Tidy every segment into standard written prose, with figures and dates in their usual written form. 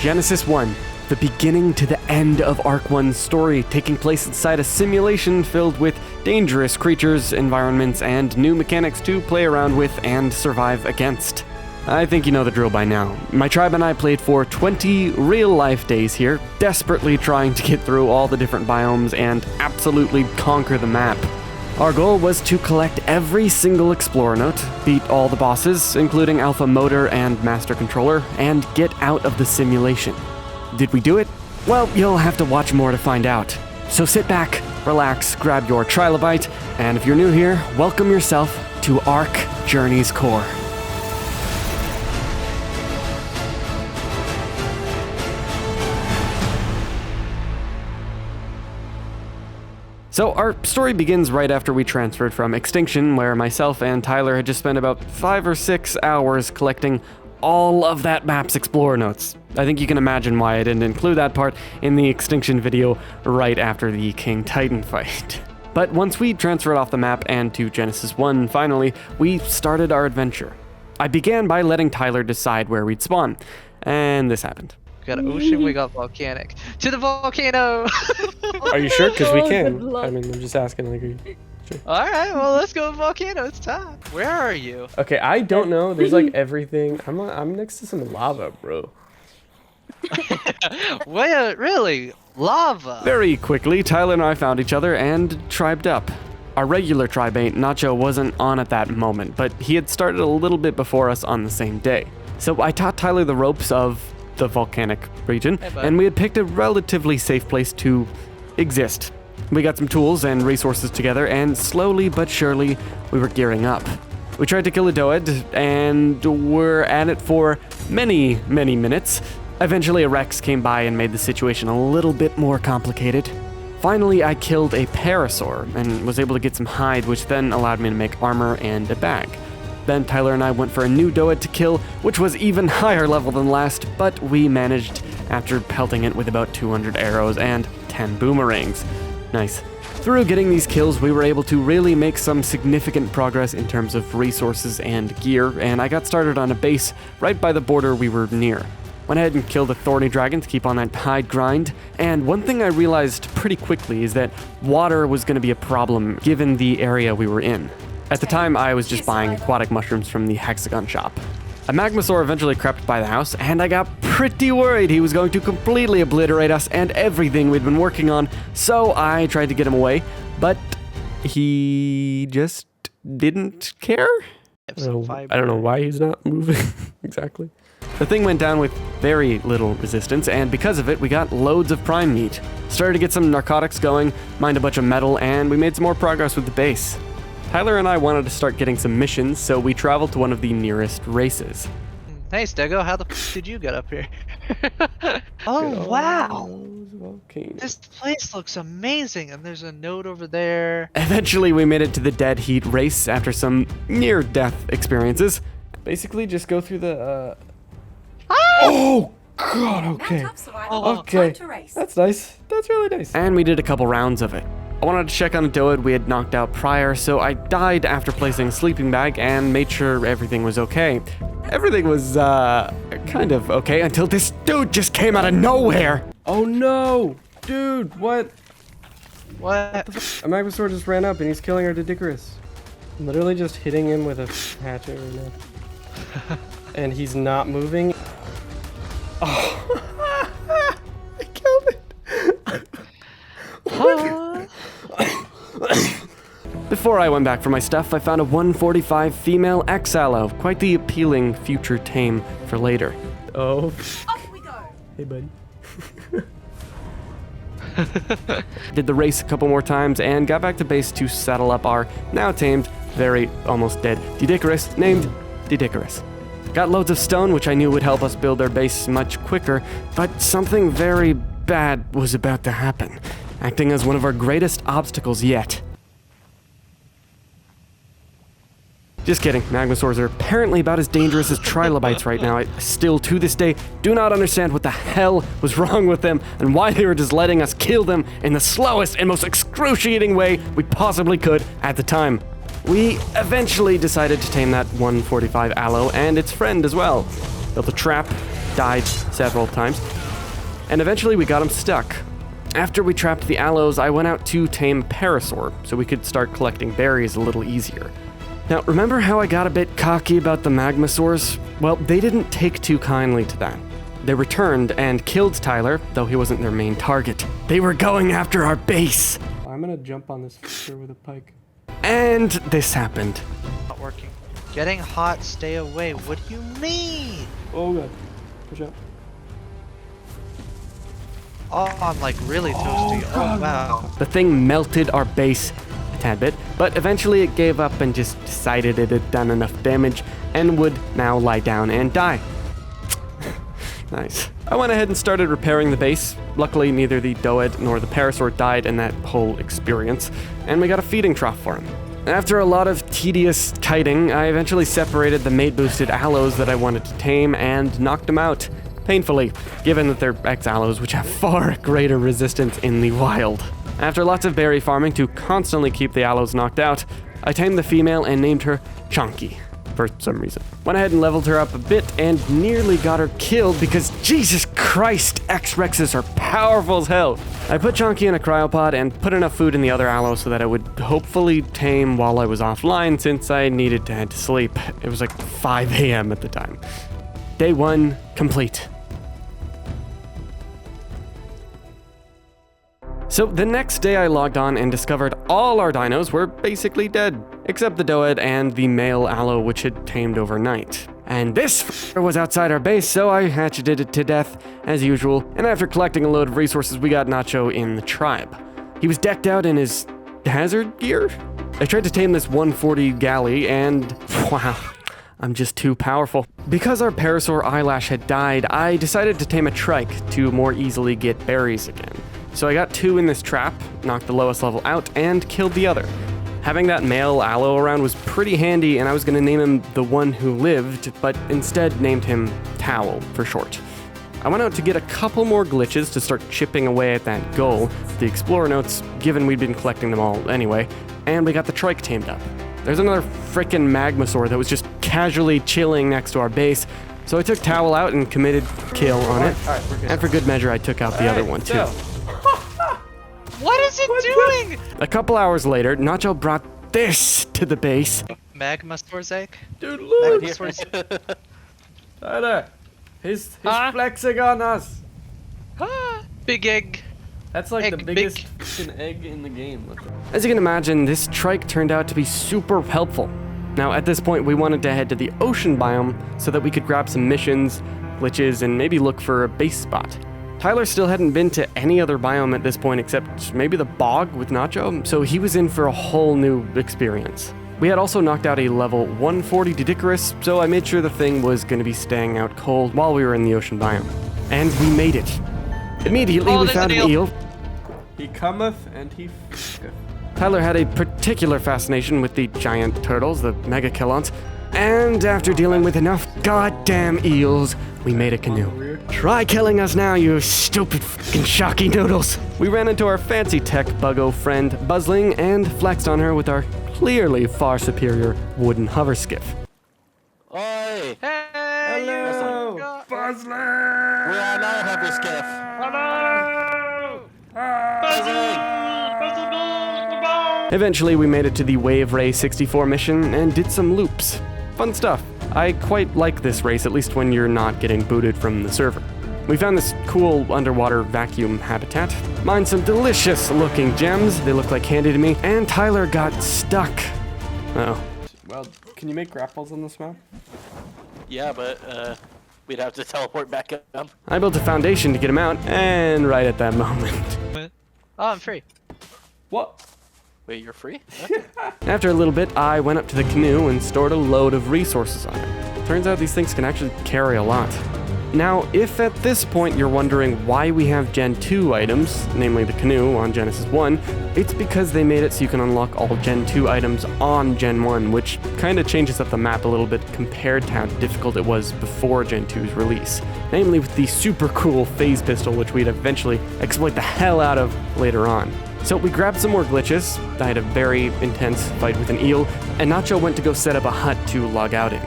Genesis 1, the beginning to the end of ARK 1's story, taking place inside a simulation filled with dangerous creatures, environments, and new mechanics to play around with and survive against. I think you know the drill by now. My tribe and I played for 20 real-life days here, desperately trying to get through all the different biomes and absolutely conquer the map. Our goal was to collect every single Explorer note, beat all the bosses, including Alpha Motor and Master Controller, and get out of the simulation. Did we do it? Well, you'll have to watch more to find out. So sit back, relax, grab your trilobite, and if you're new here, welcome yourself to ARK Journey's Core. So our story begins right after we transferred from Extinction, where myself and Tyler had just spent about 5 or 6 hours collecting all of that map's Explorer notes. I think you can imagine why I didn't include that part in the Extinction video right after the King Titan fight. But once we transferred off the map and to Genesis 1 finally, we started our adventure. I began by letting Tyler decide where we'd spawn, and this happened. We got ocean, we got volcanic. To the volcano! Are you sure? Because we can. I mean, I'm just asking, like, are you sure? Alright, well, let's go volcano. It's time. Where are you? Okay, I don't know. There's, like, everything. I'm next to some lava, bro. Wait, really? Lava? Very quickly, Tyler and I found each other and tribed up. Our regular tribe mate, Nacho, wasn't on at that moment, but he had started a little bit before us on the same day. So I taught Tyler the ropes of the volcanic region, and we had picked a relatively safe place to exist. We got some tools and resources together, and slowly but surely, we were gearing up. We tried to kill a Doed, and were at it for many, many minutes. Eventually, a Rex came by and made the situation a little bit more complicated. Finally, I killed a Parasaur, and was able to get some hide, which then allowed me to make armor and a bag. Then Tyler and I went for a new Doed to kill, which was even higher level than last, but we managed after pelting it with about 200 arrows and 10 boomerangs. Nice. Through getting these kills, we were able to really make some significant progress in terms of resources and gear, and I got started on a base right by the border we were near. Went ahead and killed a thorny dragon to keep on that hide grind, and one thing I realized pretty quickly is that water was going to be a problem given the area we were in. At the time, I was just buying aquatic mushrooms from the Hexagon shop. A Magmasaur eventually crept by the house, and I got pretty worried he was going to completely obliterate us and everything we'd been working on, so I tried to get him away, but he just didn't care? I don't know why he's not moving exactly. The thing went down with very little resistance, and because of it, we got loads of prime meat. Started to get some narcotics going, mined a bunch of metal, and we made some more progress with the base. Tyler and I wanted to start getting some missions, so we traveled to one of the nearest races. Hey, Stego, how the f did you get up here? Oh, wow! This place looks amazing, and there's a node over there. Eventually, we made it to the Dead Heat race after some near-death experiences. Basically, just go through the, Ah! Oh, God, okay. Okay, that's nice. That's really nice. And we did a couple rounds of it. I wanted to check on a Doed we had knocked out prior, so I died after placing a sleeping bag and made sure everything was okay. Everything was, kind of okay until this dude just came out of nowhere! Oh no! Dude, what? What? A Magmasaur just ran up and he's killing our Didicarus. I'm literally just hitting him with a hatchet right now. And he's not moving. Oh. I killed it! Before I went back for my stuff, I found a 145 female X-Allo, quite the appealing future tame for later. Oh. Off we go! Hey, buddy. Did the race a couple more times and got back to base to saddle up our now tamed, very almost dead Didicarus named Didicarus. Got loads of stone, which I knew would help us build our base much quicker, but something very bad was about to happen, acting as one of our greatest obstacles yet. Just kidding, Magmasaurs are apparently about as dangerous as trilobites right now. I still, to this day, do not understand what the hell was wrong with them and why they were just letting us kill them in the slowest and most excruciating way we possibly could at the time. We eventually decided to tame that 145 Allo and its friend as well. Built a trap, died, several times, and eventually we got him stuck. After we trapped the aloes, I went out to tame Parasaur so we could start collecting berries a little easier. Now, remember how I got a bit cocky about the Magmasaurs? Well, they didn't take too kindly to that. They returned and killed Tyler, though he wasn't their main target. They were going after our base! I'm gonna jump on this fucker with a pike. And this happened. Not working. Getting hot, stay away. What do you mean? Oh god. Push out. Oh, I'm like really toasty. Oh, wow. The thing melted our base a tad bit, but eventually it gave up and just decided it had done enough damage and would now lie down and die. Nice. I went ahead and started repairing the base. Luckily, neither the Doed nor the Parasaur died in that whole experience, and we got a feeding trough for him. After a lot of tedious kiting, I eventually separated the mate-boosted aloes that I wanted to tame and knocked them out. Painfully, given that they're ex-aloes which have far greater resistance in the wild. After lots of berry farming to constantly keep the aloes knocked out, I tamed the female and named her Chonky, for some reason. Went ahead and leveled her up a bit and nearly got her killed because Jesus Christ, X-Rexes are powerful as hell. I put Chonky in a cryopod and put enough food in the other aloe so that I would hopefully tame while I was offline since I needed to head to sleep. It was like 5 a.m. at the time. Day 1 complete. So the next day I logged on and discovered all our dinos were basically dead, except the Doed and the male aloe which had tamed overnight. And this was outside our base, so I hatcheted it to death as usual, and after collecting a load of resources we got Nacho in the tribe. He was decked out in his hazard gear? I tried to tame this 140 galley and wow, I'm just too powerful. Because our Parasaur eyelash had died, I decided to tame a trike to more easily get berries again. So I got 2 in this trap, knocked the lowest level out, and killed the other. Having that male aloe around was pretty handy, and I was going to name him the one who lived, but instead named him Towel for short. I went out to get a couple more glitches to start chipping away at that goal, the Explorer notes, given we'd been collecting them all anyway, and we got the trike tamed up. There's another frickin' Magmasaur that was just casually chilling next to our base, so I took Towel out and committed kill on it, and for good measure I took out the other one too. What is it doing? A couple hours later, Nacho brought this to the base. Magmasaur's egg? Dude, look! Magmasaur's Tyler! He's flexing on us! Big egg. That's like Egg, the biggest fucking egg in the game. As you can imagine, this trike turned out to be super helpful. Now, at this point, we wanted to head to the ocean biome so that we could grab some missions, glitches, and maybe look for a base spot. Tyler still hadn't been to any other biome at this point except maybe the bog with Nacho, so he was in for a whole new experience. We had also knocked out a level 140 Didicarus, so I made sure the thing was going to be staying out cold while we were in the ocean biome. And we made it. Immediately, we found an eel. He cometh and he fucketh. Tyler had a particular fascination with the giant turtles, the megakilons, and after dealing with enough goddamn eels, we made a canoe. Try killing us now, you stupid fucking shocky noodles. We ran into our fancy tech buggo friend Buzzling and flexed on her with our clearly far superior wooden hover skiff. Oi! Hey! Hello! Buzzling! We're on our hover skiff. Eventually, we made it to the Wave Ray 64 mission and did some loops. Fun stuff. I quite like this race, at least when you're not getting booted from the server. We found this cool underwater vacuum habitat, mined some delicious looking gems, they look like candy to me, and Tyler got stuck. Uh-oh. Well, can you make grapples on this map? Yeah, but we'd have to teleport back up. I built a foundation to get him out, and right at that moment. Oh, I'm free. What? Wait, you're free? After a little bit, I went up to the canoe and stored a load of resources on it. Turns out these things can actually carry a lot. Now, if at this point you're wondering why we have Gen 2 items, namely the canoe on Genesis 1, it's because they made it so you can unlock all Gen 2 items on Gen 1, which kind of changes up the map a little bit compared to how difficult it was before Gen 2's release. Namely with the super cool phase pistol, which we'd eventually exploit the hell out of later on. So we grabbed some more glitches, I had a very intense fight with an eel, and Nacho went to go set up a hut to log out in.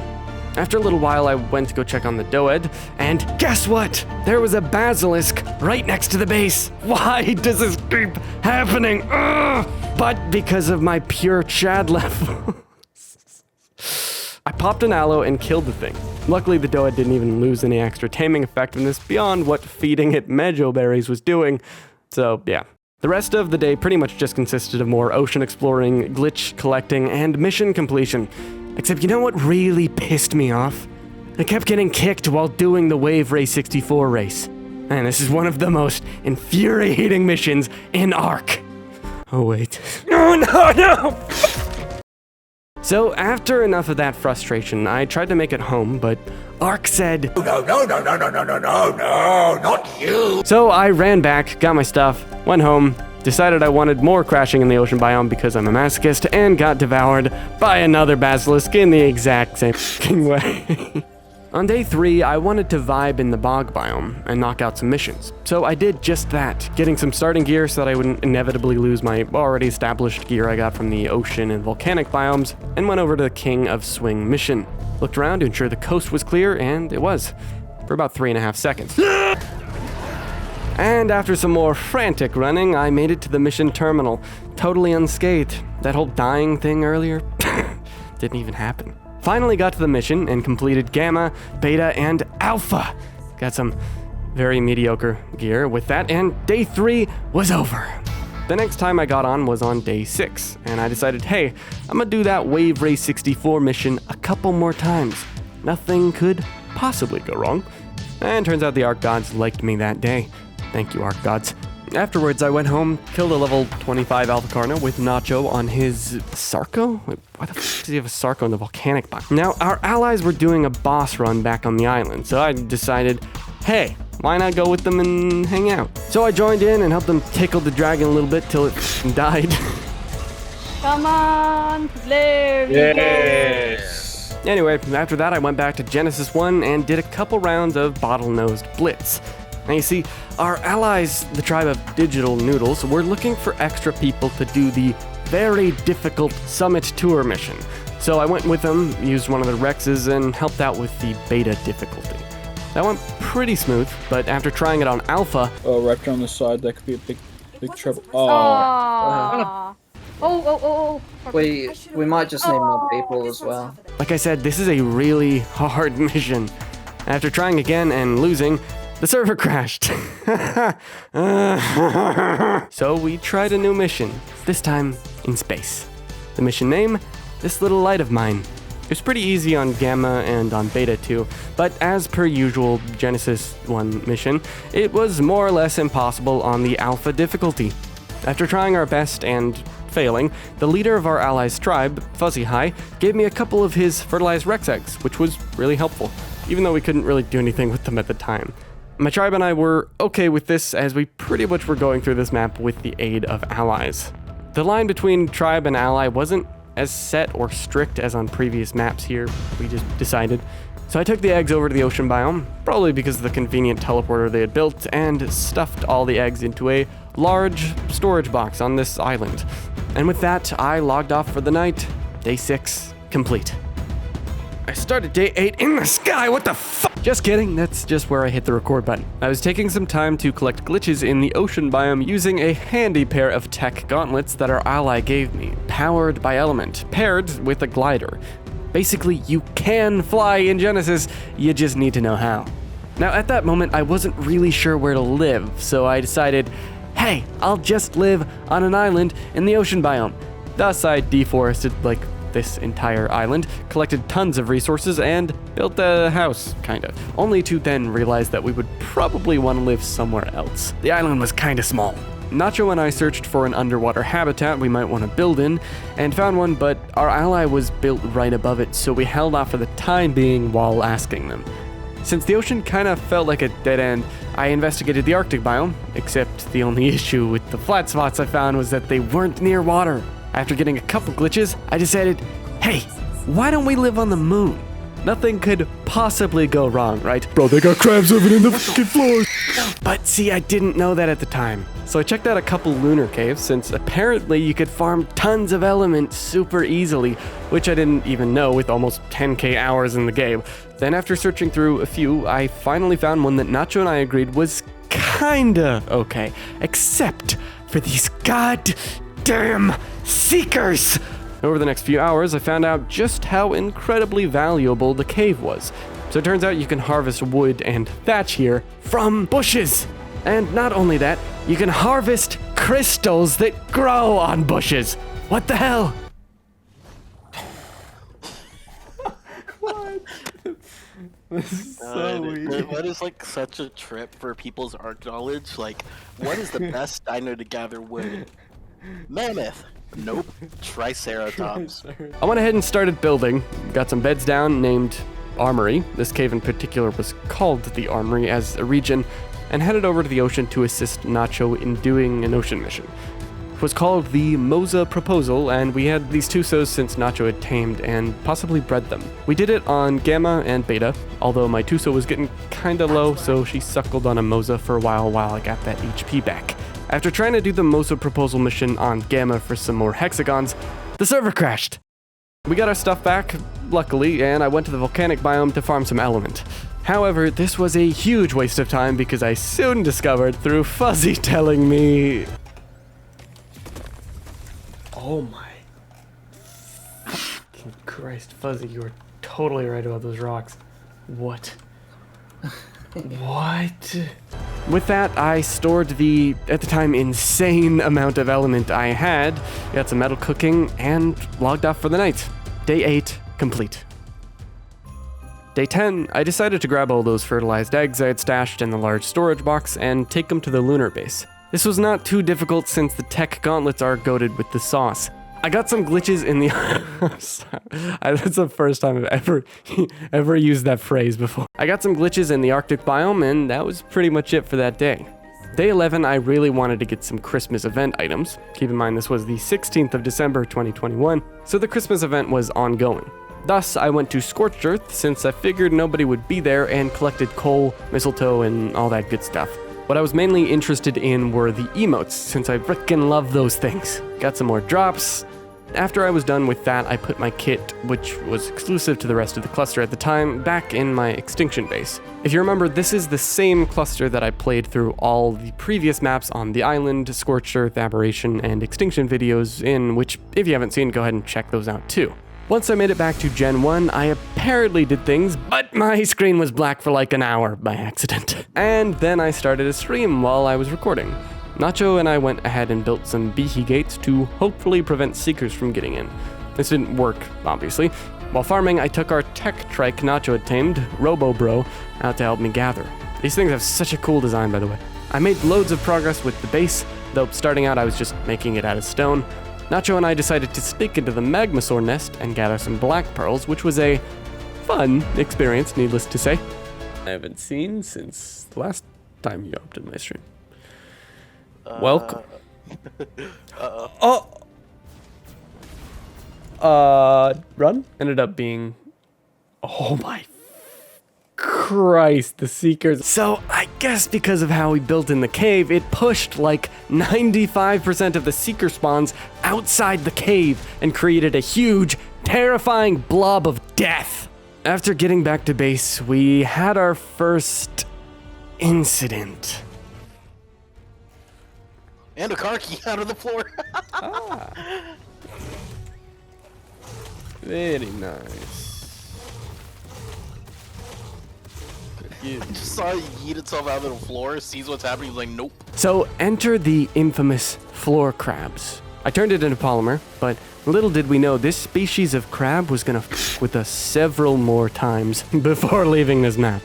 After a little while, I went to go check on the Doed, and guess what? There was a basilisk right next to the base. Why does this keep happening? Ugh! But because of my pure Chad level. I popped an aloe and killed the thing. Luckily, the Doed didn't even lose any extra taming effectiveness beyond what feeding it Mejo berries was doing. So, yeah. The rest of the day pretty much just consisted of more ocean exploring, glitch collecting, and mission completion. Except you know what really pissed me off? I kept getting kicked while doing the Wave Race 64 race. And this is one of the most infuriating missions in ARK. Oh wait. No! So after enough of that frustration, I tried to make it home, but ARK said, No, not you. So I ran back, got my stuff, went home, decided I wanted more crashing in the ocean biome because I'm a masochist, and got devoured by another basilisk in the exact same fucking way. On day 3, I wanted to vibe in the bog biome and knock out some missions. So I did just that, getting some starting gear so that I wouldn't inevitably lose my already established gear I got from the ocean and volcanic biomes, and went over to the King of Swing mission. Looked around to ensure the coast was clear, and it was, for about 3.5 seconds. And after some more frantic running, I made it to the mission terminal, totally unscathed. That whole dying thing earlier didn't even happen. Finally got to the mission and completed Gamma, Beta, and Alpha. Got some very mediocre gear with that, and day 3 was over. The next time I got on was on day 6, and I decided, hey, I'm gonna do that Wave Race 64 mission a couple more times. Nothing could possibly go wrong. And turns out the ARK gods liked me that day. Thank you, ARK gods. Afterwards, I went home, killed a level 25 Alpha Carno with Nacho on his Sarco? Wait, why the f does he have a Sarco in the volcanic biome? Now, our allies were doing a boss run back on the island, so I decided, hey, why not go with them and hang out? So I joined in and helped them tickle the dragon a little bit till it died. Come on, there we go. Anyway, after that, I went back to Genesis 1 and did a couple rounds of bottlenosed blitz. Now you see, our allies, the tribe of Digital Noodles, were looking for extra people to do the very difficult Summit Tour mission. So I went with them, used one of the Rexes, and helped out with the beta difficulty. That went pretty smooth, but after trying it on Alpha... Oh, Raptor on the side, that could be a big trouble. We might just need more people as well. Like I said, this is a really hard mission. After trying again and losing, the server crashed. So we tried a new mission, this time in space. The mission name, This Little Light of Mine. It was pretty easy on Gamma and on Beta too, but as per usual Genesis 1 mission, it was more or less impossible on the Alpha difficulty. After trying our best and failing, the leader of our allies' tribe, FuzzyHigh, gave me a couple of his fertilized Rex eggs, which was really helpful, even though we couldn't really do anything with them at the time. My tribe and I were okay with this, as we pretty much were going through this map with the aid of allies. The line between tribe and ally wasn't as set or strict as on previous maps here, we just decided. So I took the eggs over to the ocean biome, probably because of the convenient teleporter they had built, and stuffed all the eggs into a large storage box on this island. And with that, I logged off for the night. Day 6 complete. I started day 8 in the sky, what the fuck? Just kidding, that's just where I hit the record button. I was taking some time to collect glitches in the ocean biome using a handy pair of tech gauntlets that our ally gave me, powered by Element, paired with a glider. Basically, you can fly in Genesis, you just need to know how. Now at that moment, I wasn't really sure where to live, so I decided, hey, I'll just live on an island in the ocean biome. Thus I deforested like this entire island, collected tons of resources, and built a house, kinda. Only to then realize that we would probably want to live somewhere else. The island was kinda small. Nacho and I searched for an underwater habitat we might want to build in, and found one, but our ally was built right above it, so we held off for the time being while asking them. Since the ocean kinda felt like a dead end, I investigated the Arctic biome, except the only issue with the flat spots I found was that they weren't near water. After getting a couple glitches, I decided, hey, why don't we live on the moon? Nothing could possibly go wrong, right? Bro, they got crabs living in the fucking floor. But see, I didn't know that at the time. So I checked out a couple lunar caves, since apparently you could farm tons of elements super easily, which I didn't even know with almost 10k hours in the game. Then after searching through a few, I finally found one that Nacho and I agreed was kinda okay, except for these goddamn seekers. Over the next few hours, I found out just how incredibly valuable the cave was. So it turns out you can harvest wood and thatch here from bushes. And not only that, you can harvest crystals that grow on bushes. What the hell? This is so weird. What is like such a trip for people's ARK knowledge? Like, what is the best dino to gather wood? Mammoth. Nope. Triceratops. I went ahead and started building. Got some beds down named Armory. This cave in particular was called the Armory as a region, and headed over to the ocean to assist Nacho in doing an ocean mission. It was called the Moza Proposal, and we had these Tusos since Nacho had tamed and possibly bred them. We did it on Gamma and Beta, although my Tuso was getting kinda low, so she suckled on a Moza for a while I got that HP back. After trying to do the Moza Proposal mission on Gamma for some more hexagons, the server crashed. We got our stuff back, luckily, and I went to the volcanic biome to farm some element. However, this was a huge waste of time because I soon discovered through Fuzzy telling me... Oh my fucking Christ, Fuzzy, you were totally right about those rocks. What? What? With that, I stored the, at the time, insane amount of element I had, got some metal cooking, and logged off for the night. Day 8, complete. Day 10, I decided to grab all those fertilized eggs I had stashed in the large storage box and take them to the lunar base. This was not too difficult since the tech gauntlets are goated with the sauce. I got some glitches in the... That's the first time I've ever used that phrase before. I got some glitches in the Arctic biome, and that was pretty much it for that day. Day 11, I really wanted to get some Christmas event items. Keep in mind this was the 16th of December 2021, so the Christmas event was ongoing. Thus, I went to Scorched Earth since I figured nobody would be there and collected coal, mistletoe, and all that good stuff. What I was mainly interested in were the emotes, since I frickin' love those things. Got some more drops. After I was done with that, I put my kit, which was exclusive to the rest of the cluster at the time, back in my extinction base. If you remember, this is the same cluster that I played through all the previous maps on the island, Scorched Earth, Aberration, and Extinction videos in, which if you haven't seen, go ahead and check those out too. Once I made it back to Gen 1, I apparently did things, but my screen was black for like an hour by accident. And then I started a stream while I was recording. Nacho and I went ahead and built some behe gates to hopefully prevent seekers from getting in. This didn't work, obviously. While farming, I took our tech trike Nacho had tamed, Robo Bro, out to help me gather. These things have such a cool design, by the way. I made loads of progress with the base, though starting out I was just making it out of stone. Nacho and I decided to sneak into the Magmasaur nest and gather some black pearls, which was a fun experience, needless to say. I haven't seen since the last time you hopped in my stream. Welcome. Run? Ended up being... Oh my Christ, the Seekers. So I guess because of how we built in the cave, it pushed like 95% of the Seeker spawns outside the cave and created a huge, terrifying blob of death. After getting back to base, we had our first incident. And a car key out of the floor. Very nice. I just saw it yeet itself out of the floor, sees what's happening, he's like, nope. So enter the infamous floor crabs. I turned it into polymer, but little did we know this species of crab was gonna f with us several more times before leaving this map.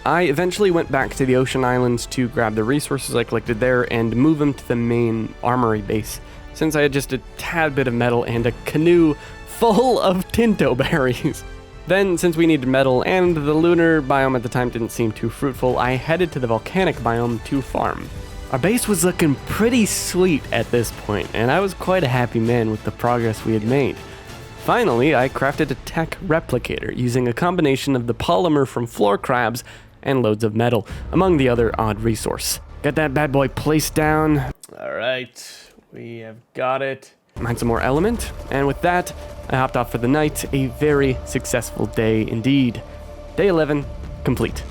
I eventually went back to the ocean islands to grab the resources I collected there and move them to the main armory base, since I had just a tad bit of metal and a canoe full of Tinto berries. Then, since we needed metal and the lunar biome at the time didn't seem too fruitful, I headed to the volcanic biome to farm. Our base was looking pretty sweet at this point, and I was quite a happy man with the progress we had made. Finally, I crafted a tech replicator using a combination of the polymer from floor crabs and loads of metal, among the other odd resource. Got that bad boy placed down. All right, we have got it. Mine some more element, and with that, I hopped off for the night. A very successful day indeed. Day 11, complete.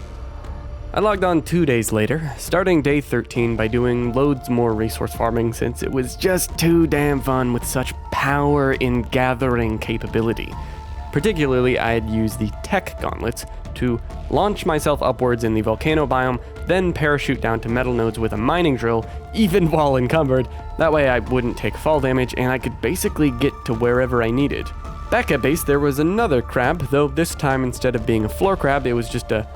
I logged on 2 days later, starting day 13 by doing loads more resource farming since it was just too damn fun with such power in gathering capability. Particularly, I had used the tech gauntlets to launch myself upwards in the volcano biome, then parachute down to metal nodes with a mining drill, even while encumbered. That way I wouldn't take fall damage and I could basically get to wherever I needed. Back at base, there was another crab, though this time instead of being a floor crab, it was just a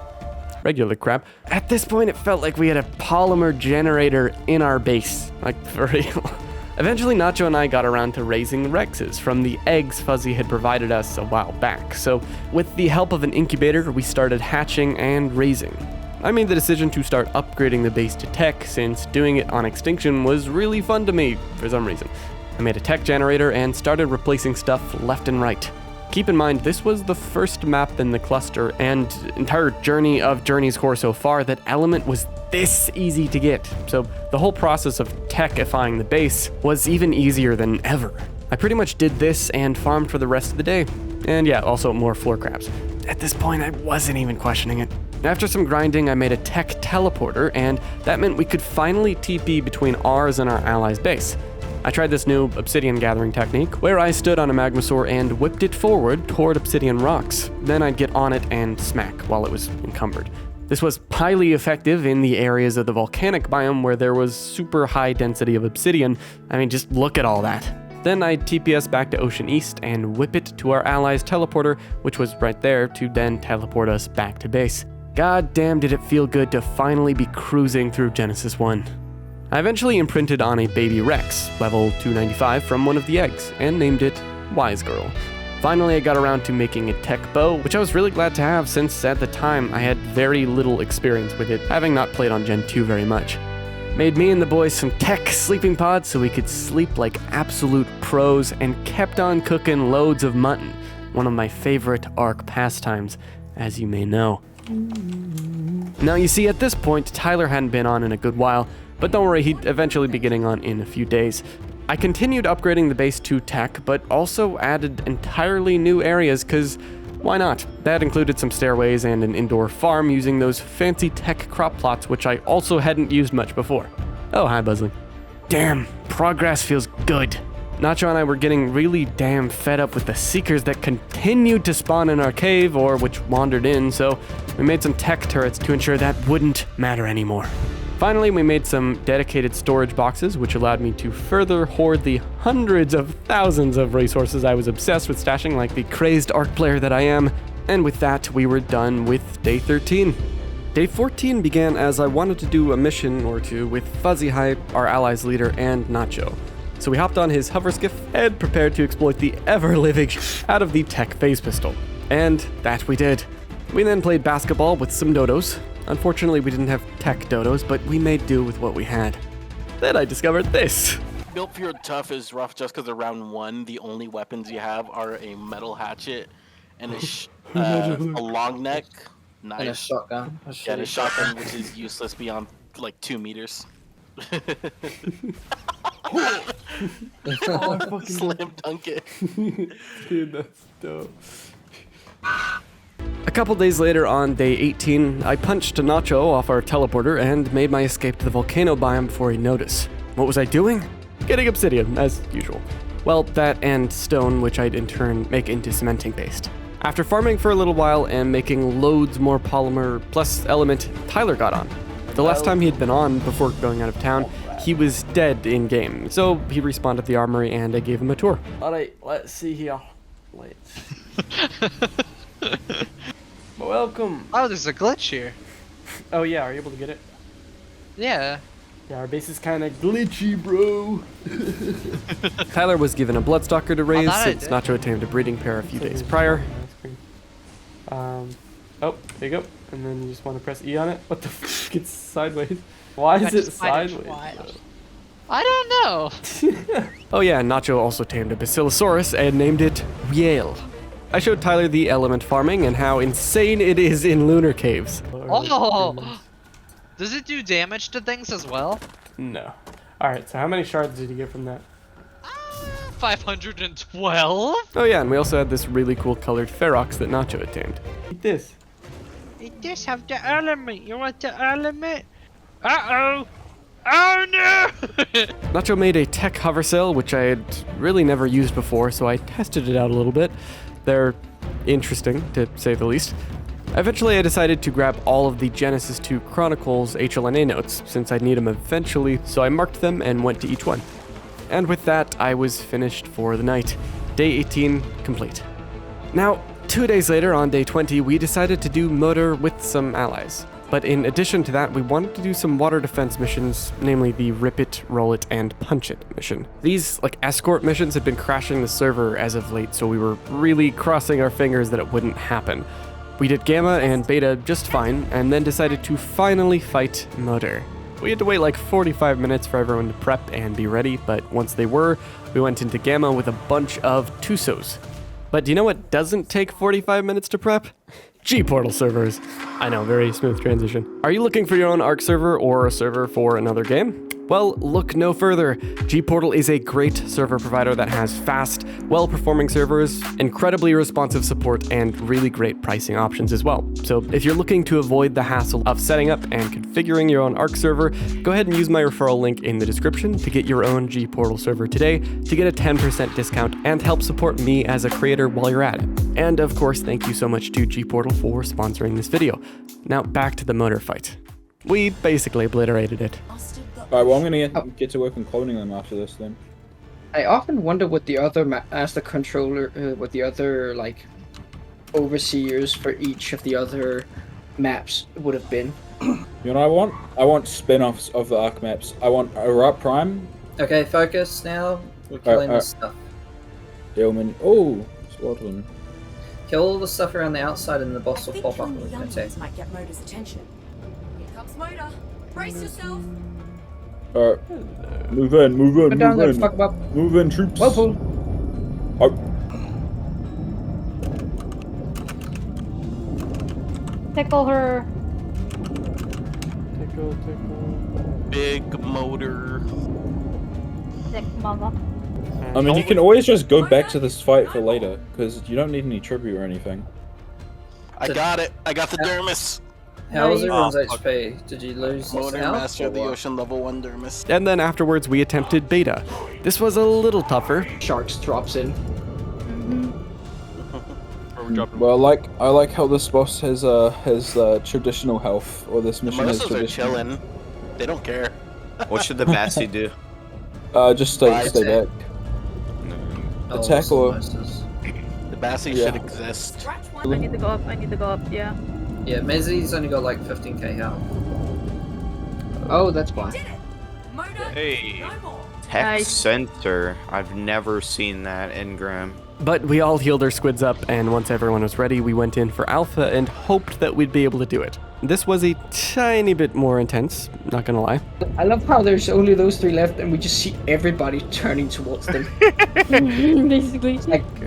regular crab. At this point, it felt like we had a polymer generator in our base, like for real. Eventually, Nacho and I got around to raising Rexes from the eggs Fuzzy had provided us a while back, so with the help of an incubator, we started hatching and raising. I made the decision to start upgrading the base to tech since doing it on Extinction was really fun to me for some reason. I made a tech generator and started replacing stuff left and right. Keep in mind, this was the first map in the cluster and entire journey of Journey's core so far that element was this easy to get, so the whole process of techifying the base was even easier than ever. I pretty much did this and farmed for the rest of the day. And yeah, also more floor crabs. At this point, I wasn't even questioning it. After some grinding, I made a tech teleporter, and that meant we could finally TP between ours and our allies' base. I tried this new obsidian gathering technique, where I stood on a magmasaur and whipped it forward toward obsidian rocks. Then I'd get on it and smack while it was encumbered. This was highly effective in the areas of the volcanic biome where there was super high density of obsidian. I mean, just look at all that. Then I'd TPS back to Ocean East and whip it to our allies' teleporter, which was right there, to then teleport us back to base. God damn, did it feel good to finally be cruising through Genesis 1. I eventually imprinted on a baby Rex, level 295, from one of the eggs, and named it Wise Girl. Finally, I got around to making a tech bow, which I was really glad to have since at the time I had very little experience with it, having not played on Gen 2 very much. Made me and the boys some tech sleeping pods so we could sleep like absolute pros, and kept on cooking loads of mutton, one of my favorite ARK pastimes, as you may know. Now you see, at this point, Tyler hadn't been on in a good while, but don't worry, he'd eventually be getting on in a few days. I continued upgrading the base to tech, but also added entirely new areas, cause why not? That included some stairways and an indoor farm using those fancy tech crop plots, which I also hadn't used much before. Oh, hi Buzzling. Damn, progress feels good. Nacho and I were getting really damn fed up with the seekers that continued to spawn in our cave, or which wandered in, so we made some tech turrets to ensure that wouldn't matter anymore. Finally, we made some dedicated storage boxes, which allowed me to further hoard the hundreds of thousands of resources I was obsessed with stashing like the crazed ARK player that I am. And with that, we were done with day 13. Day 14 began as I wanted to do a mission or two with FuzzyHigh, our allies leader, and Nacho. So we hopped on his hover skiff and prepared to exploit the ever-living out of the tech phase pistol. And that we did. We then played basketball with some dodos. Unfortunately, we didn't have tech dodos, but we made do with what we had. Then I discovered this. Built for your tough is rough just because around 1, the only weapons you have are a metal hatchet and a long neck knife. And a shotgun. Yeah, and a shotgun, which is useless beyond like 2 meters. Slam dunk it. Dude, that's dope. A couple days later, on day 18, I punched Nacho off our teleporter and made my escape to the volcano biome before he noticed. What was I doing? Getting obsidian, as usual. Well, that and stone, which I'd in turn make into cementing paste. After farming for a little while and making loads more polymer plus element, Tyler got on. The last time he had been on, before going out of town, he was dead in-game, so he respawned at the armory and I gave him a tour. Alright, let's see here. Welcome. Oh, there's a glitch here. Oh yeah, are you able to get it? Yeah. Yeah, our base is kind of glitchy, bro. Tyler was given a Bloodstalker to raise that I since did. Nacho attained a breeding pair a few days prior. Oh, there you go. And then you just want to press E on it. What the fuck? It's sideways. Why is it sideways? I don't know. Oh yeah, Nacho also tamed a Basilosaurus and named it Riel. I showed Tyler the element farming and how insane it is in lunar caves. Oh! Does it do damage to things as well? No. Alright, so how many shards did you get from that? 512? Oh yeah, and we also had this really cool colored Ferox that Nacho had tamed. Eat this. It does have the element. You want the element? Uh-oh! Oh no! Nacho made a tech hover sail, which I had really never used before, so I tested it out a little bit. They're interesting, to say the least. Eventually, I decided to grab all of the Genesis 2 Chronicles HLNA notes, since I'd need them eventually, so I marked them and went to each one. And with that, I was finished for the night. Day 18 complete. Now, 2 days later, on day 20, we decided to do motor with some allies. But in addition to that, we wanted to do some water defense missions, namely the Rip It, Roll It, and Punch It mission. These, escort missions had been crashing the server as of late, so we were really crossing our fingers that it wouldn't happen. We did Gamma and Beta just fine, and then decided to finally fight Motor. We had to wait 45 minutes for everyone to prep and be ready, but once they were, we went into Gamma with a bunch of Tusos. But do you know what doesn't take 45 minutes to prep? G-Portal servers. I know, very smooth transition. Are you looking for your own ARK server or a server for another game? Well, look no further. G-Portal is a great server provider that has fast, well-performing servers, incredibly responsive support, and really great pricing options as well. So if you're looking to avoid the hassle of setting up and configuring your own ARK server, go ahead and use my referral link in the description to get your own G-Portal server today to get a 10% discount and help support me as a creator while you're at it. And of course, thank you so much to G-Portal for sponsoring this video. Now back to the motor fight. We basically obliterated it. Alright, well I'm gonna get to work on cloning them after this then. I often wonder what the other, as the controller, what the other, overseers for each of the other maps would have been. You know what I want? I want spin-offs of the ARK maps. I want Erupt Prime. Okay, focus now. We're killing this stuff. Dillman. Oh, Squadron. Kill all the stuff around the outside and the boss will pop up with an attack. Might get Motor's attention. Here comes Motor. Brace yourself. Alright. Move in, move in, down move there, in. fuck 'em up. Move in, troops. Well pull. Oh. Tickle her. Tickle. Big motor. Sick mama. I mean, you can always just go back to this fight for later, because you don't need any tribute or anything. I got it. I got the Dermis. How was everyone's Oh, fuck. HP? Did you lose Motor health, Master or of the what? Ocean level 1 Dermis. And then afterwards, we attempted Beta. This was a little tougher. Sharks drops in. Well, I like how this boss has traditional health, or this mission has Most are traditional. chilling. They don't care. What should the Massey do? Just stay back. Oh, Attack or The Bassy Yeah. should exist. I need to go up, yeah. Yeah, Mezzy's only got 15k health. Oh, that's fine. Hey, Tech Nice. Center. I've never seen that in Graham. But we all healed our squids up, and once everyone was ready, we went in for Alpha and hoped that we'd be able to do it. This was a tiny bit more intense, not gonna lie. I love how there's only those three left and we just see everybody turning towards them. Basically.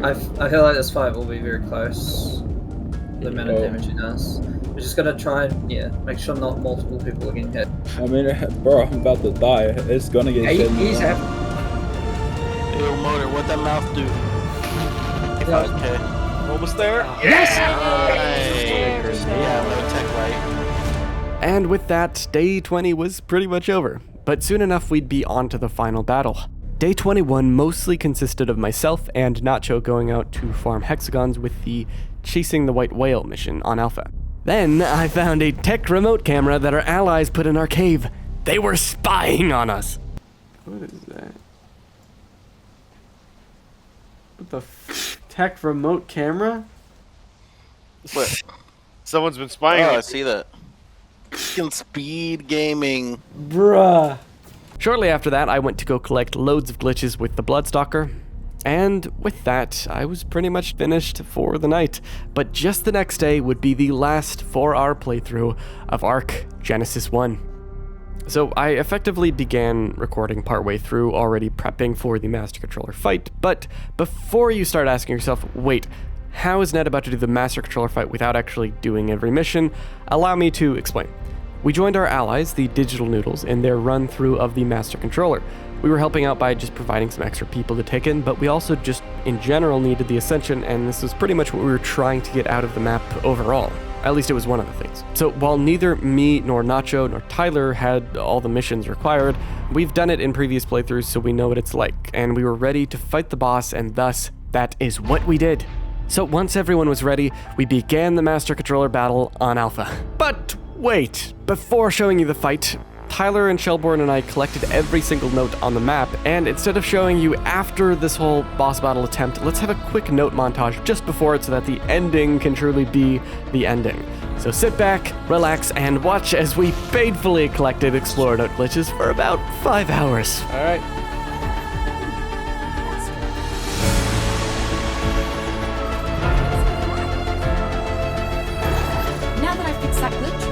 I feel like this fight will be very close. The amount of damage it does. We're just gonna try and, make sure not multiple people are getting hit. I mean, bro, I'm about to die. It's gonna get shit. He's happy. Yo, Motor, what that mouth do? Okay. Almost there. Yes! Nice. Yeah, low tech right. And with that, day 20 was pretty much over. But soon enough, we'd be on to the final battle. Day 21 mostly consisted of myself and Nacho going out to farm hexagons with the Chasing the White Whale mission on Alpha. Then I found a tech remote camera that our allies put in our cave. They were spying on us. What is that? What the tech remote camera? What? Someone's been spying Oh, on I see that. Fucking speed gaming. Bruh. Shortly after that, I went to go collect loads of glitches with the Bloodstalker. And with that, I was pretty much finished for the night. But just the next day would be the last 4-hour playthrough of ARK Genesis 1. So I effectively began recording partway through, already prepping for the Master Controller fight, but before you start asking yourself, wait, how is Ned about to do the Master Controller fight without actually doing every mission? Allow me to explain. We joined our allies, the Digital Noodles, in their run-through of the Master Controller. We were helping out by just providing some extra people to take in, but we also just, in general, needed the Ascension, and this was pretty much what we were trying to get out of the map overall. At least it was one of the things. So while neither me, nor Nacho, nor Tyler had all the missions required, we've done it in previous playthroughs so we know what it's like, and we were ready to fight the boss, and thus, that is what we did. So once everyone was ready, we began the Master Controller battle on Alpha. But wait, before showing you the fight, Tyler and Shelbourne and I collected every single note on the map, and instead of showing you after this whole boss battle attempt, let's have a quick note montage just before it so that the ending can truly be the ending. So sit back, relax, and watch as we faithfully collected Explorer note glitches for about 5 hours. Alright. Now that I've fixed that glitch,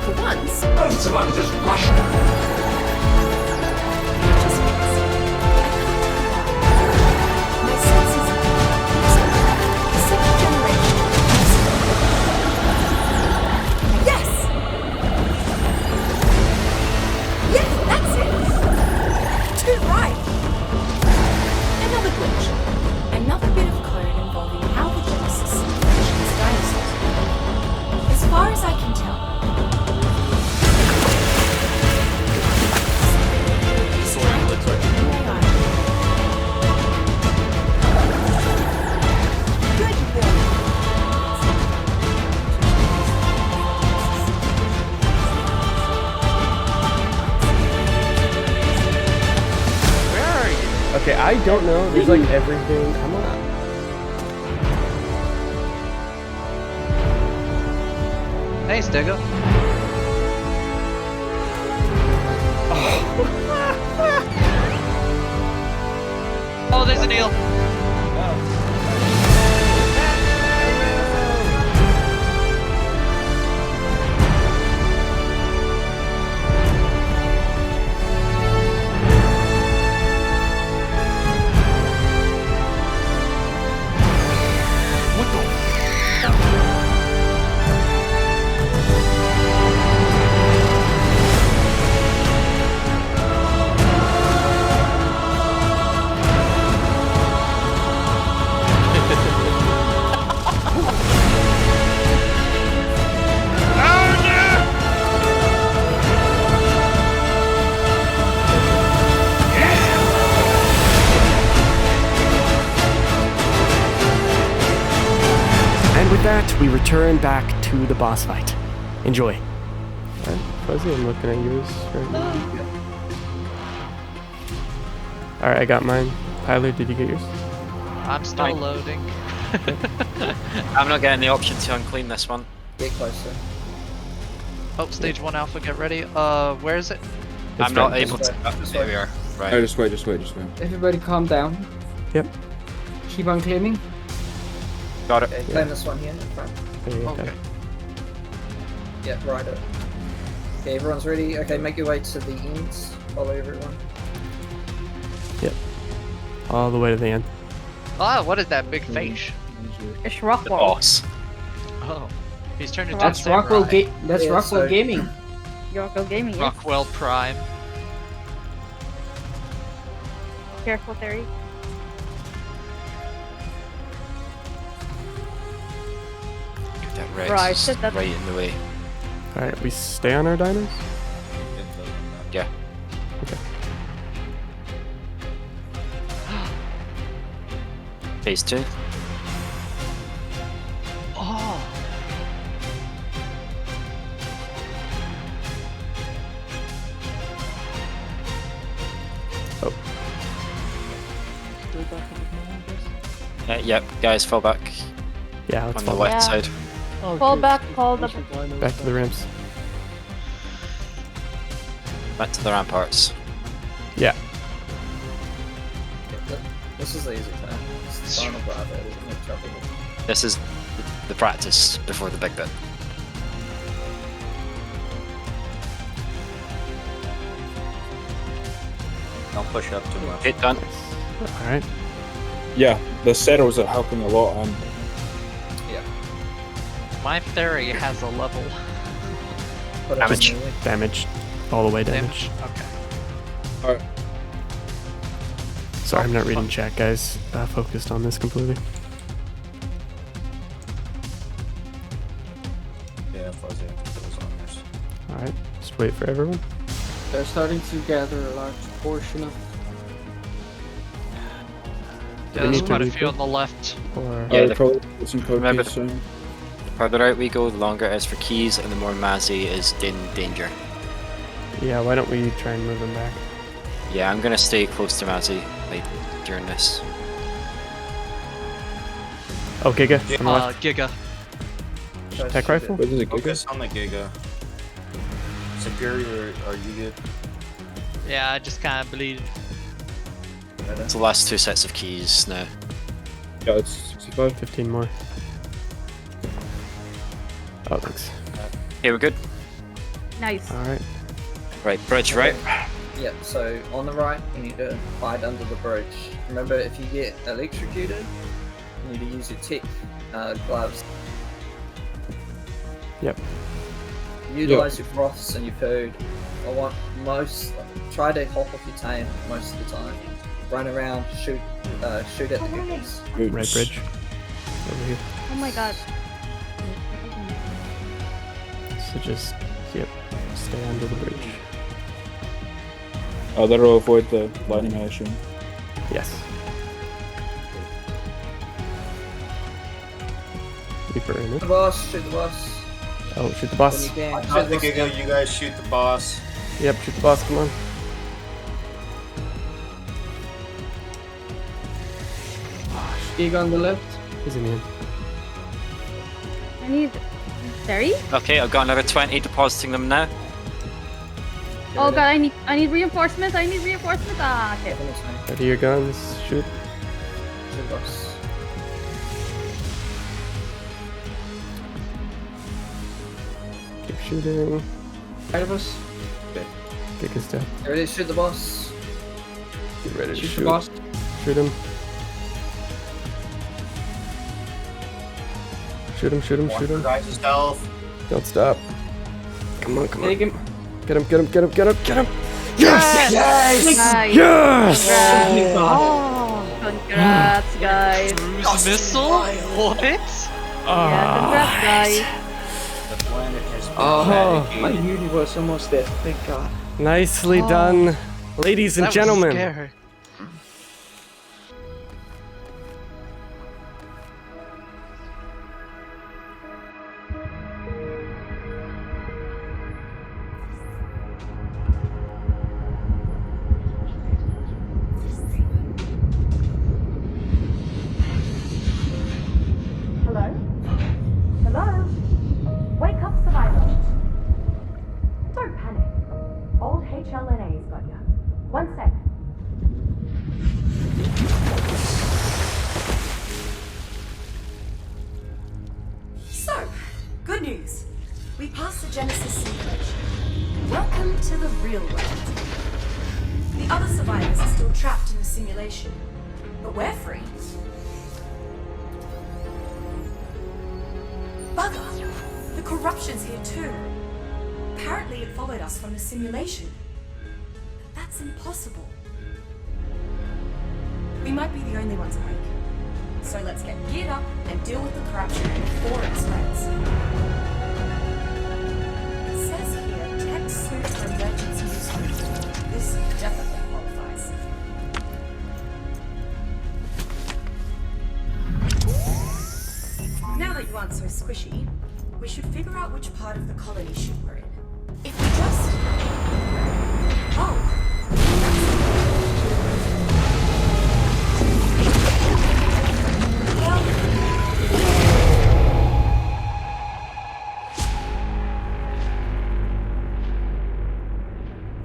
for once, Someone just rushed. just fix. My senses the second generation. Yes! Yes, that's it! Too right! Another glitch. Another bit of code involving how the Genesis mentions dinosaurs. As far as I can tell, Okay, I don't know. There's like everything. Come on. Nice, Diggo. Oh, there's an eel. We return back to the boss fight. Enjoy. Alright, Fuzzy, I'm looking at yours right now. Alright, I got mine. Tyler, did you get yours? I'm still loading. I'm not getting the option to unclean this one. Get closer. Oh, stage 1 alpha, get ready. Where is it? I'm not right. able to. There we are. Right. Oh, just wait. Everybody calm down. Yep. Keep on claiming. Got it. Okay, claim this one here. Right. Okay. Yeah, right up. Okay, everyone's ready. Okay, make your way to the ends. Follow everyone. Yep. All the way to the end. Ah, what is that big face? It's The Rockwell. boss. Oh, he's turned into That's a Rockwell. samurai. That's Yeah, Rockwell so- Gaming. Rockwell Gaming, yes. Rockwell Prime. Careful, Terry. That Rex Right, is sit that- right in the way. Alright, we stay on our dinos? Yeah. Okay. Phase 2. Oh. Oh. Yep, guys, fall back Yeah, let's on the fall left Yeah. side. Fall back, call the... back to the ramps. Back to the ramparts. Yeah. This is the easy time. It's the final part of it, isn't it? Trouble. This is the practice before the big bit. Don't push up too much. Hit done. Alright. Yeah, the settles are helping a lot. My theory has a level. Damage. Damage. All the way damage. Okay. Alright. Sorry, I'm not reading chat, guys. Focused on this completely. Yeah, Fuzzy. Those on yours. Alright, just wait for everyone. They're starting to gather a large portion of. Yeah, We there's need to quite a read few it? on the left. Or Yeah, I'll probably put some Remember copies soon. The further out we go, the longer it is for keys, and the more Mazzy is in danger. yeah, why don't we try and move them back? Yeah, I'm gonna stay close to Mazzy, like, during this. Oh, Giga. On the left. Giga. Tech rifle? What is it, Focus Giga? on the Giga. Superior, are you good? Yeah, I just kind of bleed. It's the last 2 sets of keys now. Yeah, it's 65. 15 more. Oh, thanks. Okay, we're good. Nice. Alright. Right, bridge, right? Yep, so on the right, you need to hide under the bridge. Remember, if you get electrocuted, you need to use your tech gloves. Yep. Utilize your broths and your food. I want try to hop off your tame most of the time. Run around, shoot at the googles. Right bridge. Over here. Oh my god. So just, yep, stay under the bridge. Oh, that'll avoid the lightning, I assume. Yes. Reaper in it. The boss, shoot the boss. Oh, shoot the When boss. you can. I Shoot think the boss. you guys shoot the boss. Yep, shoot the boss, come on. Gig on the left. He's in here. I need. Terry? Okay, I've got another 20 depositing them now. Oh god, I need reinforcements. I need reinforcements. Ah, okay. Ready your guns, shoot. Shoot the boss. Keep shooting. Right of us. Kick his death. There it is, shoot the boss. Get ready to Shoot shoot. the boss. Shoot him. Shoot him, shoot him, shoot him. Guys, health. Don't stop. Come on, come on. Take him. Get him, get him, get him, get him, get him! Yes! Nice. Yes! Oh, congrats, guys. Cruise missile? What? Yeah, congrats, guys. The planet has been Oh, my eradicated. uni was almost dead. Thank God. Nicely done, ladies and That was gentlemen. scary. Hello? Hello? Wake up, survivor. Don't panic. Old HLNA's got ya. 1 sec. So, good news. We passed the Genesis simulation. Welcome to the real world. The other survivors are still trapped in the simulation, but we're free. Bugger! The corruption's here too. Apparently it followed us from the simulation. But that's impossible. We might be the only ones awake. So let's get geared up and deal with the corruption before it spreads. It says here, tech suit for emergency use. This definitely qualifies. Now that you aren't so squishy, we should figure out which part of the colony ship we're in. If we just... Oh!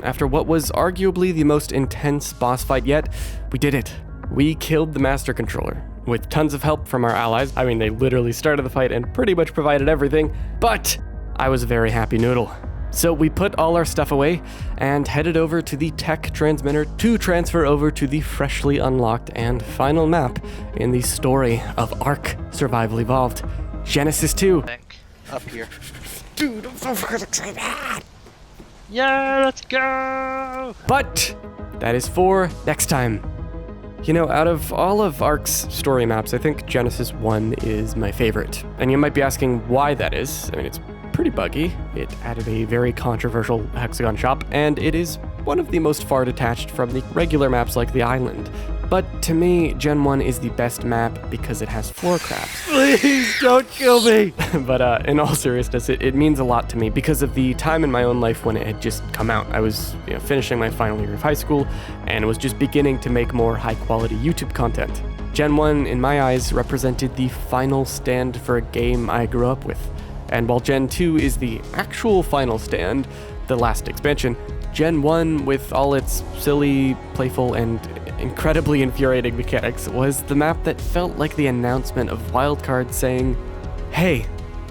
After what was arguably the most intense boss fight yet, we did it. We killed the Master Controller. With tons of help from our allies. I mean, they literally started the fight and pretty much provided everything, but I was a very happy noodle. So we put all our stuff away and headed over to the tech transmitter to transfer over to the freshly unlocked and final map in the story of ARK Survival Evolved, Genesis 2. Up here. Dude, I'm so fucking excited! Yeah, let's go! But that is for next time. You know, out of all of ARK's story maps, I think Genesis 1 is my favorite. And you might be asking why that is. I mean, it's pretty buggy. It added a very controversial hexagon shop, and it is one of the most far detached from the regular maps like the island. But to me, Gen 1 is the best map because it has floor crabs. Please don't kill me! But in all seriousness, it means a lot to me because of the time in my own life when it had just come out. I was finishing my final year of high school and was just beginning to make more high-quality YouTube content. Gen 1, in my eyes, represented the final stand for a game I grew up with. And while Gen 2 is the actual final stand, the last expansion, Gen 1, with all its silly, playful, and incredibly infuriating mechanics, was the map that felt like the announcement of Wildcard saying, hey,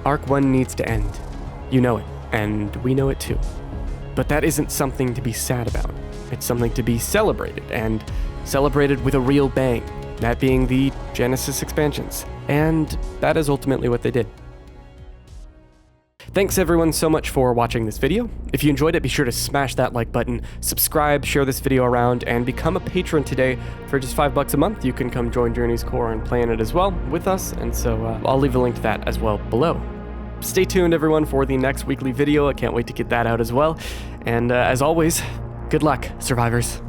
ARK 1 needs to end. You know it, and we know it too. But that isn't something to be sad about. It's something to be celebrated, and celebrated with a real bang, that being the Genesis expansions. And that is ultimately what they did. Thanks everyone so much for watching this video. If you enjoyed it, be sure to smash that like button, subscribe, share this video around, and become a patron today. For just $5 a month, you can come join Journey's Core and play in it as well with us, and so I'll leave a link to that as well below. Stay tuned everyone for the next weekly video. I can't wait to get that out as well. And as always, good luck, survivors.